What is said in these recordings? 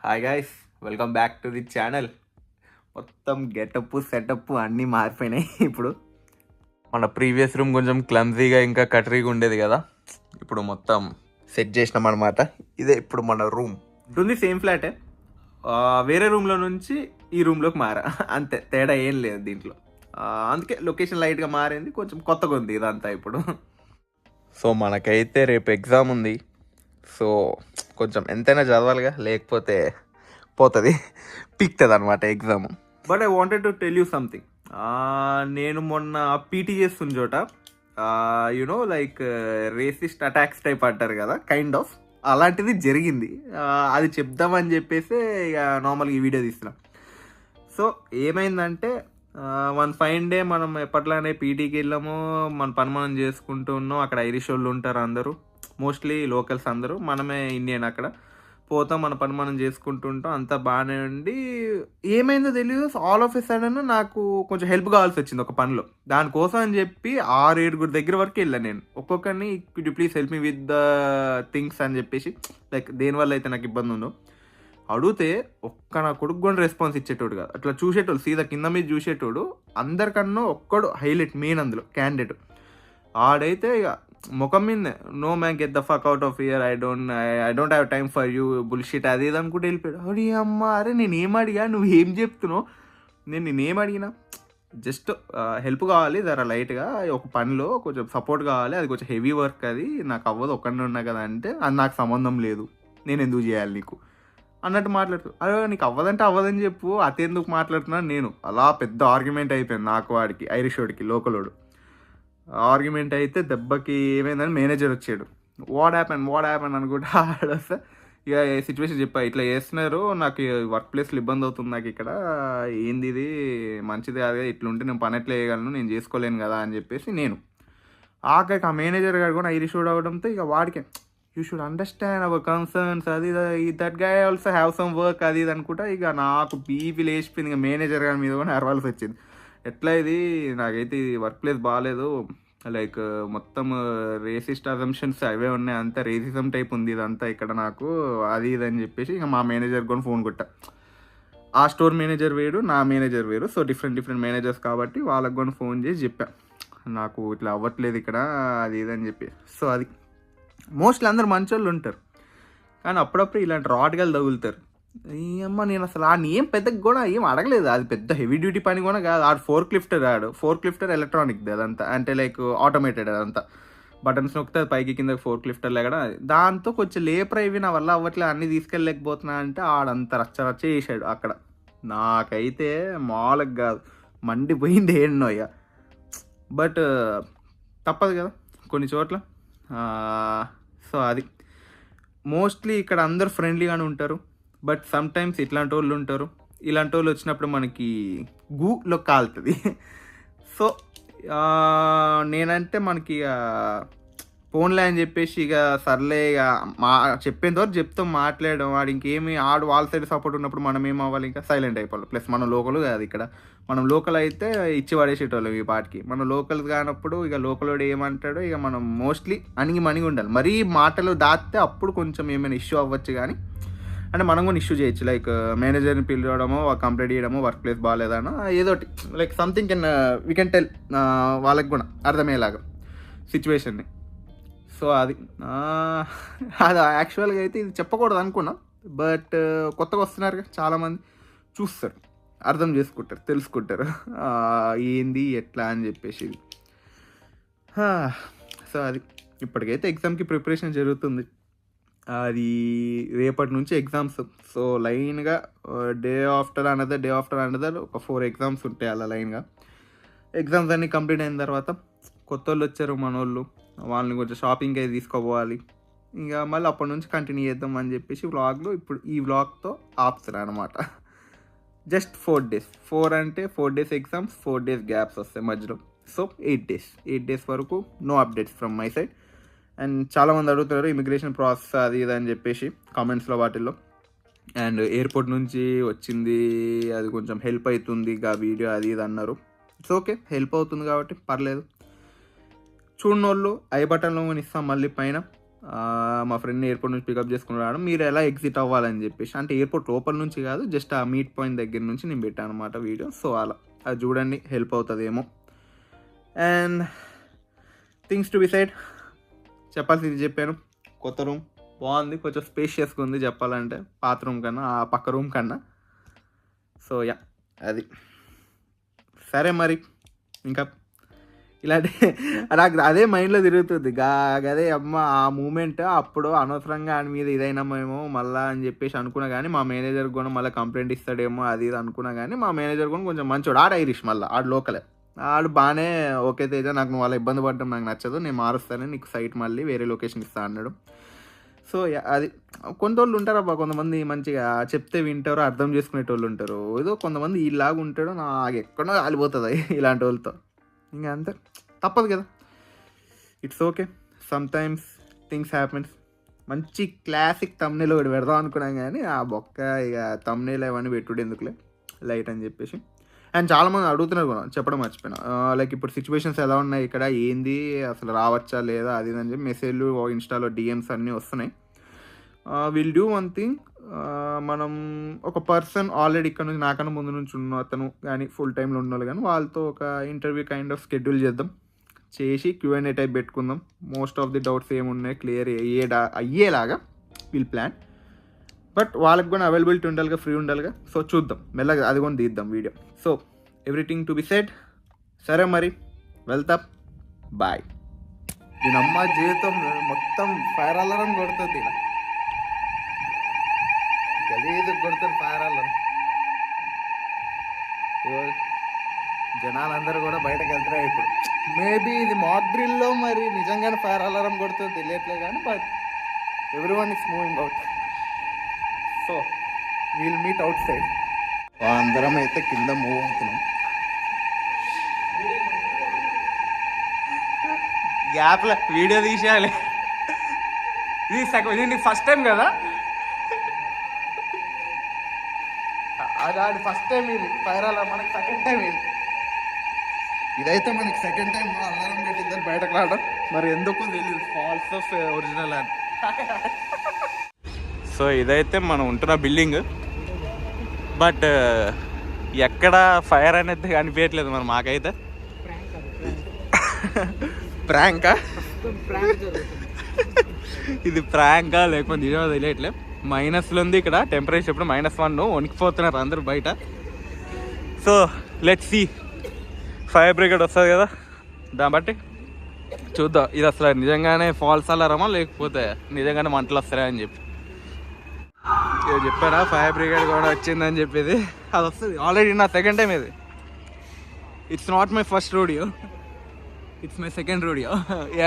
Hi guys, welcome back to the channel. మొత్తం getup setup అన్నీ మారిపోయినాయి. ఇప్పుడు మన ప్రీవియస్ రూమ్ కొంచెం క్లమ్జీగా ఇంకా కటరీగా ఉండేది కదా, ఇప్పుడు మొత్తం సెట్ చేసినాం అనమాట. ఇదే ఇప్పుడు మన రూమ్ ఉంటుంది, సేమ్ ఫ్లాటే. వేరే రూమ్లో నుంచి ఈ రూమ్లోకి మారా, అంతే, తేడా ఏం లేదు దీంట్లో. అందుకే లొకేషన్ లైట్గా మారింది, కొంచెం కొత్తగా ఉంది ఇదంతా ఇప్పుడు. సో మనకైతే రేపు ఎగ్జామ్ ఉంది. సో కొంచెం ఎంతైనా చదవాలిగా, లేకపోతే పోతుంది, పీక్తుంది అనమాట exam. But I wanted to tell you something. నేను మొన్న పీటీ చేస్తున్న చోట you know like racist attacks type అంటారు కదా, కైండ్ ఆఫ్ అలాంటిది జరిగింది. అది చెప్దామని చెప్పేసి ఇక నార్మల్గా ఈ వీడియో తీస్తున్నాం. సో ఏమైందంటే వన్ ఫైన్ డే మనం ఎప్పట్లానే పీటీకి వెళ్ళాము, మన పని మనం చేసుకుంటూ ఉన్నాం. అక్కడ ఐరిష్ వాళ్ళు ఉంటారు, అందరూ మోస్ట్లీ లోకల్స్, అందరూ మనమే ఇండియన్. అక్కడ పోతాం, మన పని మనం చేసుకుంటూ ఉంటాం, అంతా బాగానే ఉండి ఏమైందో తెలియదు, ఆల్ ఆఫ్ ఎ సడన్ నాకు కొంచెం హెల్ప్ కావాల్సి వచ్చింది ఒక పనిలో. దానికోసం అని చెప్పి 6-7 దగ్గర వరకు వెళ్ళాను నేను. ఒక్కొక్కరిని could you please help me with the things అని చెప్పేసి, లైక్ దేనివల్ల అయితే నాకు ఇబ్బంది ఉందో అడిగితే ఒక్క నా కొడుకు కూడా రెస్పాన్స్ ఇచ్చేటోడు కాదు. అట్లా చూసేటోడు, సీదా కింద మీద చూసేటోడు. అందరికన్నా ఒక్కడు హైలైట్, మెయిన్ అందులో క్యాండిడేట్. ఆడైతే ఇక ముఖం మీదనే, no man get the fuck out of here, I don't have time for you, bullshit అది ఇది అనుకుంటే వెళ్ళిపోయాడు. అడి అమ్మ, అరే నేనేం అడిగా, నువ్వు ఏం చెప్తున్నావు, నేనేం అడిగినా, జస్ట్ హెల్ప్ కావాలి జర లైట్గా, ఒక పనిలో కొంచెం సపోర్ట్ కావాలి, అది కొంచెం హెవీ వర్క్, అది నాకు అవ్వదు, ఒక్కడినే ఉన్నా కదా అంటే, అది నాకు సంబంధం లేదు, నేను ఎందుకు చేయాలి నీకు అన్నట్టు మాట్లాడుతూ. అరే నీకు అవ్వదంటే అవ్వదని చెప్పు, అతెందుకు మాట్లాడుతున్నాను నేను. అలా పెద్ద ఆర్గ్యుమెంట్ అయిపోయింది నాకు వాడికి, ఐరిష్ వాడికి, లోకలోడు. ఆర్గ్యుమెంట్ అయితే దెబ్బకి ఏమైందని మేనేజర్ వచ్చాడు. వాట్ హ్యాపెన్ అనుకుంటా ఆడొస్తే ఇక సిచ్యువేషన్ చెప్పా, ఇట్లా చేస్తున్నారు, నాకు వర్క్ ప్లేస్లో ఇబ్బంది అవుతుంది, నాకు ఇక్కడ ఏంది ఇది మంచిది కాదు, ఇట్లుంటే నేను పని ఎట్లా చేయగలను, నేను చేసుకోలేను కదా అని చెప్పేసి నేను. ఆ మేనేజర్ గారు కూడా ఐరిష్ వాడు అవడంతో ఇక వాడికే, you should understand our concerns, అది that guy also have some work, అది ఇది అనుకుంటా. ఇక నాకు బీపీ లేచిపోయింది, ఇక మేనేజర్ గారి మీద కూడా అరవాల్సి వచ్చింది. ఎట్లా ఇది, నాకైతే ఇది వర్క్ ప్లేస్ బాగాలేదు, లైక్ మొత్తం రేసిస్ట్ అజంప్షన్స్ అవే ఉన్నాయి, అంతా రేసిజం టైప్ ఉంది ఇదంతా ఇక్కడ నాకు, అది ఇది అని చెప్పేసి ఇక మా మేనేజర్ కూడా ఫోన్ కొట్టా. ఆ స్టోర్ మేనేజర్ వేరు, నా మేనేజర్ వేరు, సో డిఫరెంట్ మేనేజర్స్ కాబట్టి వాళ్ళకి కూడా ఫోన్ చేసి చెప్పా, నాకు ఇట్లా అవ్వట్లేదు ఇక్కడ, అది ఇది అని చెప్పి. సో అది మోస్ట్లీ అందరు మంచోళ్ళు ఉంటారు, కానీ అప్పుడప్పుడు ఇలాంటి రాడ్గాలు తగులుతారు. అమ్మ, నేను అసలు ఆడిని ఏం పెద్దగా కూడా ఏం అడగలేదు, అది పెద్ద హెవీ డ్యూటీ పని కూడా కాదు. ఆడు ఫోర్క్ లిఫ్టర్ ఎలక్ట్రానిక్ది అదంతా, అంటే లైక్ ఆటోమేటెడ్ అదంతా, బటన్స్ నొక్కితే పైకి కింద ఫోర్క్ లిఫ్టర్ లేకడా, దాంతో కొంచెం లేపర్ అవి నా వల్ల అవ్వట్లేదు, అన్నీ తీసుకెళ్ళలేకపోతున్నా అంటే ఆడంతా రచ్చ చేసాడు అక్కడ. నాకైతే మామూలుగా కాదు, మండిపోయింది ఏంటో ఇక. బట్ తప్పదు కదా కొన్ని చోట్ల. సో అది మోస్ట్లీ ఇక్కడ అందరు ఫ్రెండ్లీగానే ఉంటారు, బట్ సమ్ టైమ్స్ ఇట్లాంటి వాళ్ళు ఉంటారు. ఇలాంటి వాళ్ళు వచ్చినప్పుడు మనకి గూలో కాలుతుంది. సో నేనంటే మనకి ఫోన్లే అని చెప్పేసి ఇక సర్లే, ఇక చెప్పేంత వరకు చెప్తాం, మాట్లాడడం. వాడు ఇంకేమి వాళ్ళ సైడ్ సపోర్ట్ ఉన్నప్పుడు మనం ఏం అవ్వాలి, ఇంకా సైలెంట్ అయిపోవాలి. ప్లస్ మన లోకల్ కాదు ఇక్కడ, మనం లోకల్ అయితే ఇచ్చి పడేసేటోళ్ళం ఈ పాటికి. మన లోకల్ కానప్పుడు ఇక లోకల్ వాడు ఏమంటాడో ఇక మనం మోస్ట్లీ మణిగి ఉండాలి. మరీ మాటలు దాటితే అప్పుడు కొంచెం ఏమైనా ఇష్యూ అవ్వచ్చు, కానీ అంటే మనం కూడా ఇష్యూ చేయొచ్చు, లైక్ మేనేజర్ని పిలవడమో, కంప్లైంట్ చేయడమో, వర్క్ ప్లేస్ బాగాలేదనో ఏదోటి, like something we can tell వాళ్ళకి కూడా అర్థమయ్యేలాగా సిచ్యువేషన్ని. సో అది యాక్చువల్గా అయితే ఇది చెప్పకూడదు అనుకున్నా, బట్ కొత్తగా వస్తున్నారు చాలామంది, చూస్తారు, అర్థం చేసుకుంటారు, తెలుసుకుంటారు ఏంది ఎట్లా అని చెప్పేసి. సో అది ఇప్పటికైతే ఎగ్జామ్కి ప్రిపరేషన్ జరుగుతుంది. అది రేపటి నుంచి ఎగ్జామ్స్. సో లైన్గా డే ఆఫ్టర్ అనదర్ ఒక 4 ఎగ్జామ్స్ ఉంటాయి అలా లైన్గా. ఎగ్జామ్స్ అన్నీ కంప్లీట్ అయిన తర్వాత కొత్త వాళ్ళు వచ్చారు మన వాళ్ళు, వాళ్ళని కొంచెం షాపింగ్ అయితే తీసుకోపోవాలి. ఇంకా మళ్ళీ అప్పటి నుంచి కంటిన్యూ చేద్దాం అని చెప్పేసి వ్లాగ్లో ఇప్పుడు ఈ వ్లాగ్తో ఆపుతారు అనమాట. జస్ట్ 4 days, 4 అంటే 4 days ఎగ్జామ్స్, 4 days గ్యాప్స్ వస్తాయి మధ్యలో. సో 8 days వరకు no updates from my side. And చాలామంది అడుగుతారు ఇమిగ్రేషన్ ప్రాసెస్ అది ఇది అని చెప్పేసి కామెంట్స్లో వాటిల్లో. అండ్ ఎయిర్పోర్ట్ నుంచి వచ్చింది, అది కొంచెం హెల్ప్ అవుతుంది ఆ వీడియో అది ఇది అన్నారు. ఇట్స్ ఓకే, హెల్ప్ అవుతుంది కాబట్టి పర్లేదు. చూడనోళ్ళు ఐ బటన్లో ఇస్తాం మళ్ళీ పైన, మా ఫ్రెండ్ని ఎయిర్పోర్ట్ నుంచి పికప్ చేసుకుని రావడం, మీరు ఎలా ఎగ్జిట్ అవ్వాలని చెప్పేసి. అంటే ఎయిర్పోర్ట్ లోపల నుంచి కాదు, జస్ట్ ఆ మీట్ పాయింట్ దగ్గర నుంచి నేను పెట్టాను అనమాట వీడియో. సో అలా అది చూడండి, హెల్ప్ అవుతుందేమో. And things to be side, చెప్పాల్సింది చెప్పాను. కొత్త రూమ్ బాగుంది, కొంచెం స్పేషియస్గా ఉంది చెప్పాలంటే, పాత రూమ్ కన్నా, ఆ పక్క రూమ్ కన్నా. సో యా, అది సరే. మరి ఇంకా ఇలాంటి నాకు అదే మైండ్లో తిరుగుతుంది. అదే అమ్మ ఆ మూమెంట్ అప్పుడు అనవసరంగా ఆయన మీద ఇదైనామేమో మళ్ళీ అని చెప్పేసి అనుకున్నా. కానీ మా మేనేజర్ కూడా మళ్ళీ కంప్లైంట్ ఇస్తాడేమో అది ఇది అనుకున్నా. కానీ మా మేనేజర్ కూడా కొంచెం మంచోడు. ఆడు ఐరిష్, మళ్ళీ ఆడు లోకలే. ఆడు బాగానే, ఓకే తేజ నాకు నువ్వు వాళ్ళ ఇబ్బంది పడడం నాకు నచ్చదు, నేను మారుస్తాను, నీకు సైట్ మళ్ళీ వేరే లొకేషన్ ఇస్తాను అన్నాడు. సో అది కొన్ని వాళ్ళు ఉంటారు అబ్బా, కొంతమంది మంచిగా చెప్తే వింటారు, అర్థం చేసుకునేటోళ్ళు ఉంటారు. ఏదో కొంతమంది ఇలాగా ఉంటాడు, నాకు ఎక్కడో కాలిపోతుంది ఇలాంటి వాళ్ళతో. ఇంకా అంతే, తప్పదు కదా, it's okay. Some times things happens. మంచి క్లాసిక్ తమ్నేల్ ఒకటి పెడదాం అనుకున్నాం, కానీ ఆ బొక్క ఇక తమ్నేల్ అవన్నీ పెట్టుడు ఎందుకులే, లైట్ అని చెప్పేసి. అండ్ చాలామంది అడుగుతున్నారు కూడా, చెప్పడం మర్చిపోయినా, లైక్ ఇప్పుడు సిచ్యువేషన్స్ ఎలా ఉన్నాయి ఇక్కడ, ఏంది అసలు రావచ్చా లేదా అది అని చెప్పి మెసేజ్లు, ఇన్స్టాలో డిఎమ్స్ అన్నీ వస్తున్నాయి. విల్ డూ వన్ థింగ్, మనం ఒక పర్సన్ ఆల్రెడీ ఇక్కడ నుంచి నాకన్నా ముందు నుంచి ఉన్న అతను కానీ, ఫుల్ టైంలో ఉన్న వాళ్ళు కానీ, వాళ్ళతో ఒక ఇంటర్వ్యూ కైండ్ ఆఫ్ షెడ్యూల్ చేసి Q&A టైప్ పెట్టుకుందాం. మోస్ట్ ఆఫ్ ది డౌట్స్ ఏమున్నాయి క్లియర్ అయ్యేలాగా విల్ ప్లాన్. బట్ వాళ్ళకి కూడా అవైలబిలిటీ ఉండాలిగా, ఫ్రీ ఉండాలిగా. సో చూద్దాం, మెల్లగా అది కూడా తీద్దాం video. So everything to be said. సరే మరి వెళ్తా, బాయ్. దీనమ్మ జీవితం మొత్తం ఫైర్ అలారం కొడుతుంది, ఇలా గలీదు కొడుతుంది ఫైర్ అలారం. జనాలందరూ కూడా బయటకు వెళ్తారు ఇప్పుడు. మేబీ ఇది మాక్ డ్రిల్లో మరి నిజంగానే ఫైర్ అలారం కొడుతుంది తెలియట్లేదు కానీ, but every one is moving out. So we'll meet out side. అందరం అయితే కింద మూవ్ అవుతున్నాం. గ్యాప్లో వీడియో తీసేయాలి. ఇది ఫస్ట్ టైం కదా, అది ఫస్ట్ టైం ఇది ఫైర్ అలారం, మనకి సెకండ్ టైం ఇది. ఇదైతే మనకి సెకండ్ టైం అలారం పెట్టిందని బయటకు రావడం, మరి ఎందుకు తెలియదు. ఫాల్స్ ఆఫ్ ఒరిజినల్ అని. సో ఇదైతే మనం ఉంటున్న బిల్డింగ్, బట్ ఎక్కడ ఫైర్ అనేది కనిపించట్లేదు మరి మాకైతే. ప్రాంకా ఇది, ప్రాంకా లేకపోతే నిజమో తెలియట్లేదు. మైనస్లో ఉంది ఇక్కడ టెంపరేచర్, ఇప్పుడు -1, వణికిపోతున్నారు అందరూ బయట. So let's see, fire brigade వస్తుంది కదా, దాన్ని బట్టి చూద్దాం ఇది అసలు నిజంగానే ఫాల్స్ అలారమా లేకపోతే నిజంగానే మంటలు వస్తారా అని చెప్పి. ఇక చెప్పారా ఫైర్ బ్రిగేడ్ కూడా వచ్చిందని చెప్పేది, అది వస్తుంది ఆల్రెడీ. నా సెకండ్ టైం ఇది. It's not my first Rodeo, it's my second Rodeo.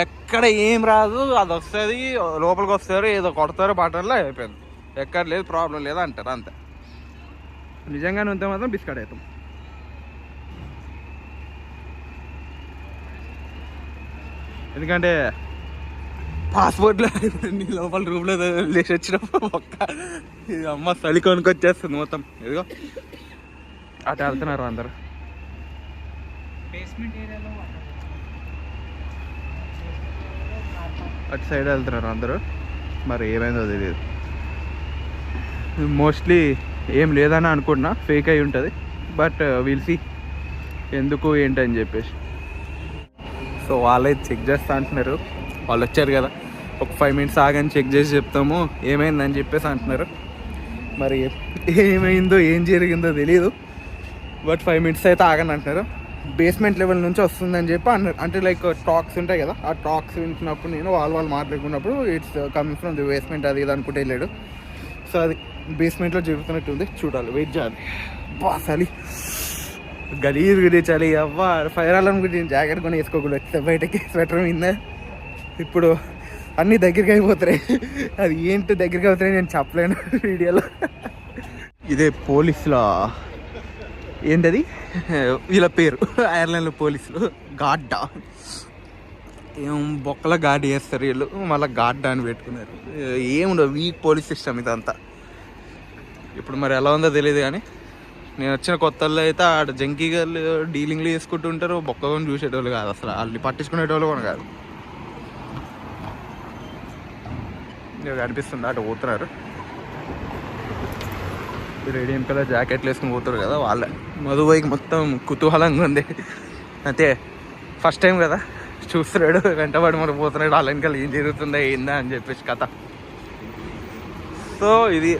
ఎక్కడ ఏం రాదు, అది వస్తుంది, లోపలికి వస్తారు, ఏదో కొడతారు బటన్లో, అయిపోయింది. ఎక్కడ లేదు, ప్రాబ్లం లేదు అంటారు, అంతే. నిజంగానే ఉంటే మాత్రం బిస్కెట్ అవుతాం. ఎందుకంటే పాస్పోర్ట్లో లోపల రూమ్లో లేచి వచ్చినప్పుడు ఒక్క అమ్మ చలి కొనుక్కొచ్చేస్తుంది మొత్తం. ఇదిగో అటు వెళ్తున్నారు అందరు. అటు సైడ్ వెళ్తున్నారు అందరూ, మరి ఏమైందో తెలియదు. మోస్ట్లీ ఏం లేదని అనుకుంటున్నా, ఫేక్ అయి ఉంటుంది. బట్ విల్ సీ ఎందుకు ఏంటని చెప్పేసి. సో వాళ్ళే చెక్ చేస్తా అంటున్నారు, వాళ్ళు వచ్చారు కదా, ఒక 5 minutes ఆగని చెక్ చేసి చెప్తాము ఏమైందని చెప్పేసి అంటున్నారు. మరి ఏమైందో ఏం జరిగిందో తెలియదు, బట్ 5 minutes అయితే ఆగని అంటున్నారు. బేస్మెంట్ లెవెల్ నుంచి వస్తుందని చెప్పి అన్నారు. అంటే లైక్ టాక్స్ ఉంటాయి కదా, ఆ టాక్స్ వింటున్నప్పుడు నేను వాళ్ళు మాట్లాడుకున్నప్పుడు it's coming from the basement అది ఇది అనుకుంటే వెళ్ళాడు. సో అది బేస్మెంట్లో జరుగుతున్నట్టు ఉంది, చూడాలి, వెయిట్ చేయాలి. బాసాలి గలీజ్ గురి చలి అవ్వ. ఫైర్ అలారం గురించి జాకెట్ కొని వేసుకోకూడదు, వచ్చే బయటకి స్వెటర్ మీద. ఇప్పుడు అన్నీ దగ్గరికి అయిపోతాయి, అది ఏంటి దగ్గరికి అవుతాయి నేను చెప్పలేను వీడియోలో. ఇదే పోలీసుల ఏంటది వీళ్ళ పేరు, ఐర్లాండ్లో పోలీసులు గాడ్డా. ఏం బొక్కల గాడ్ చేస్తారు వీళ్ళు, మళ్ళీ గాడ్డా అని పెట్టుకున్నారు. ఏముండవు, వీక్ పోలీస్ సిస్టమ్ ఇదంతా. ఇప్పుడు మరి ఎలా ఉందో తెలియదు, కానీ నేను వచ్చిన కొత్తల్లో అయితే ఆడ జంకీగా డీలింగ్లు చేసుకుంటూ ఉంటారు, బొక్కగా చూసేటోళ్ళు కాదు అసలు, వాళ్ళని పట్టించుకునేటోళ్ళు కూడా కాదు. ఇక కనిపిస్తుంది అటు పోతున్నారు. రేడియం కలర్ జాకెట్లు వేసుకుని పోతారు కదా వాళ్ళే. మధుబాయికి మొత్తం కుతూహలంగా ఉంది. అయితే ఫస్ట్ టైం కదా చూస్తున్నాడు, వెంటబడి మరి పోతున్నాడు, వాళ్ళ వెనకాల ఏం జరుగుతుందా ఏందా అని చెప్పేసి కథ. సో ఇది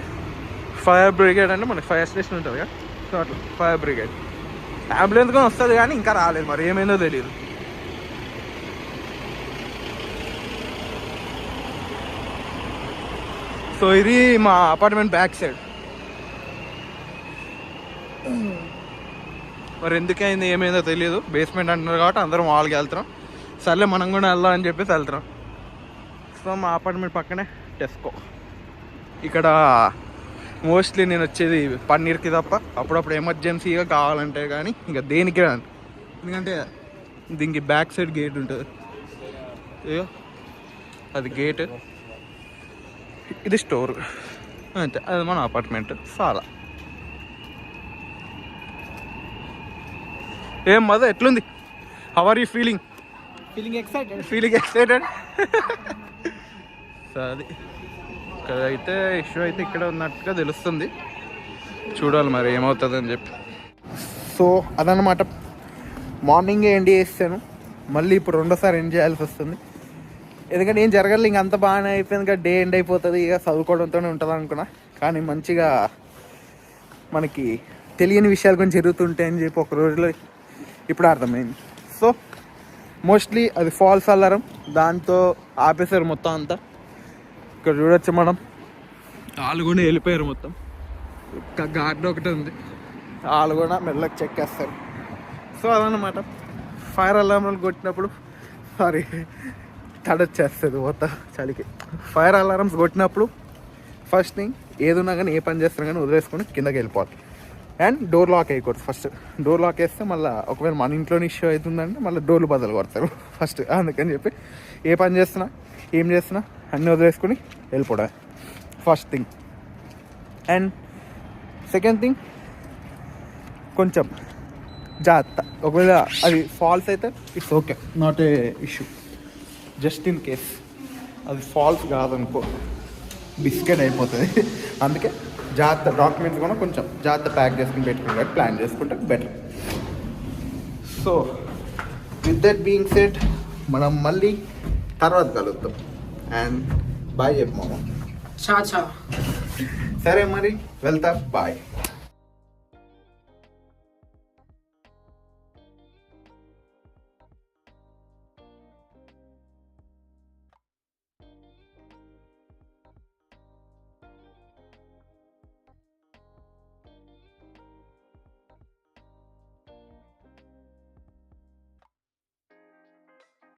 ఫైర్ బ్రిగేడ్ అంటే మనకి ఫైర్ స్టేషన్ ఉంటుంది కదా, సో అట్లా ఫైర్ బ్రిగేడ్. అంబులెన్స్ కూడా వస్తుంది కానీ ఇంకా రాలేదు, మరి ఏమైందో తెలియదు. సో ఇది మా అపార్ట్మెంట్ బ్యాక్ సైడ్. మరి ఎందుకైంది ఏమైందో తెలియదు. బేస్మెంట్ అంటున్నారు కాబట్టి అందరం వాళ్ళకి వెళ్తున్నాం. సర్లే మనం కూడా వెళ్దాం అని చెప్పేసి వెళ్తున్నాం. సో మా అపార్ట్మెంట్ పక్కనే టెస్కో. ఇక్కడ మోస్ట్లీ నేను వచ్చేది పన్నీర్కి తప్ప, అప్పుడప్పుడు ఎమర్జెన్సీగా కావాలంటే కానీ ఇంకా దేనికి రాను. ఎందుకంటే దీనికి బ్యాక్ సైడ్ గేట్ ఉంటుంది, ఇక అది గేట్, ఇది స్టోర్, అంతే. అది మన అపార్ట్మెంట్. చాలా ఏం మద ఎట్లుంది? How are you feeling? Feeling excited. So అది ఇక్కడ అయితే ఇష్యూ అయితే ఇక్కడ ఉన్నట్టుగా తెలుస్తుంది. చూడాలి మరి ఏమవుతుంది అని చెప్పి. సో అదనమాట, మార్నింగే ఎండ్ చేస్తాను, మళ్ళీ ఇప్పుడు రెండోసారి ఎండ్ చేయాల్సి వస్తుంది. ఎందుకంటే ఏం జరగాలి, ఇంక అంత బాగానే అయిపోయింది కదా, డే ఎండ్ అయిపోతుంది, ఇక చదువుకోవడంతోనే ఉంటుంది అనుకున్నా. కానీ మంచిగా మనకి తెలియని విషయాలు కొంచెం జరుగుతుంటాయని చెప్పి ఒక రోజులో ఇప్పుడు అర్థమైంది. సో మోస్ట్లీ అది ఫాల్స్ అలారం, దాంతో ఆపేశారు మొత్తం అంతా. ఇక్కడ చూడొచ్చు మనం, వాళ్ళు కూడా వెళ్ళిపోయారు మొత్తం. గార్డ్ ఒకటి ఉంది, వాళ్ళు కూడా మెల్లకి చెక్కేస్తారు. సో అదనమాట, ఫైర్ అలారం కొట్టినప్పుడు తడొచ్చేస్తుంది మొత్తం చలికి. ఫైర్ అలారమ్స్ కొట్టినప్పుడు ఫస్ట్ థింగ్ ఏదున్నా కానీ ఏ పని చేస్తున్నా కానీ వదిలేసుకొని కిందకి వెళ్ళిపోవాలి. అండ్ డోర్ లాక్ వేయకూడదు. ఫస్ట్ డోర్ లాక్ వేస్తే మళ్ళీ ఒకవేళ మన ఇంట్లోనే ఇష్యూ అవుతుందంటే మళ్ళీ డోర్లు బదులు కొడతారు ఫస్ట్. అందుకని చెప్పి ఏ పని చేస్తున్నా ఏం చేస్తున్నా అన్నీ వదిలేసుకొని వెళ్ళిపోవడం first thing. And second thing, కొంచెం జాగ్రత్త. ఒకవేళ అది ఫాల్స్ అయితే it's okay, not a issue. Just in case అది ఫాల్స్ కాదనుకో బిస్కెట్ అయిపోతుంది. అందుకే జాగ్రత్త, డాక్యుమెంట్స్ కూడా కొంచెం జాగ్రత్త ప్యాక్ చేసుకుని పెట్టుకుంటే ప్లాన్ చేసుకుంటే better. So with that being said మనం మళ్ళీ తర్వాత కలుద్దాం. అండ్ బాయ్ చెప్పు మామ. చా సరే మరి వెళ్తా, బాయ్.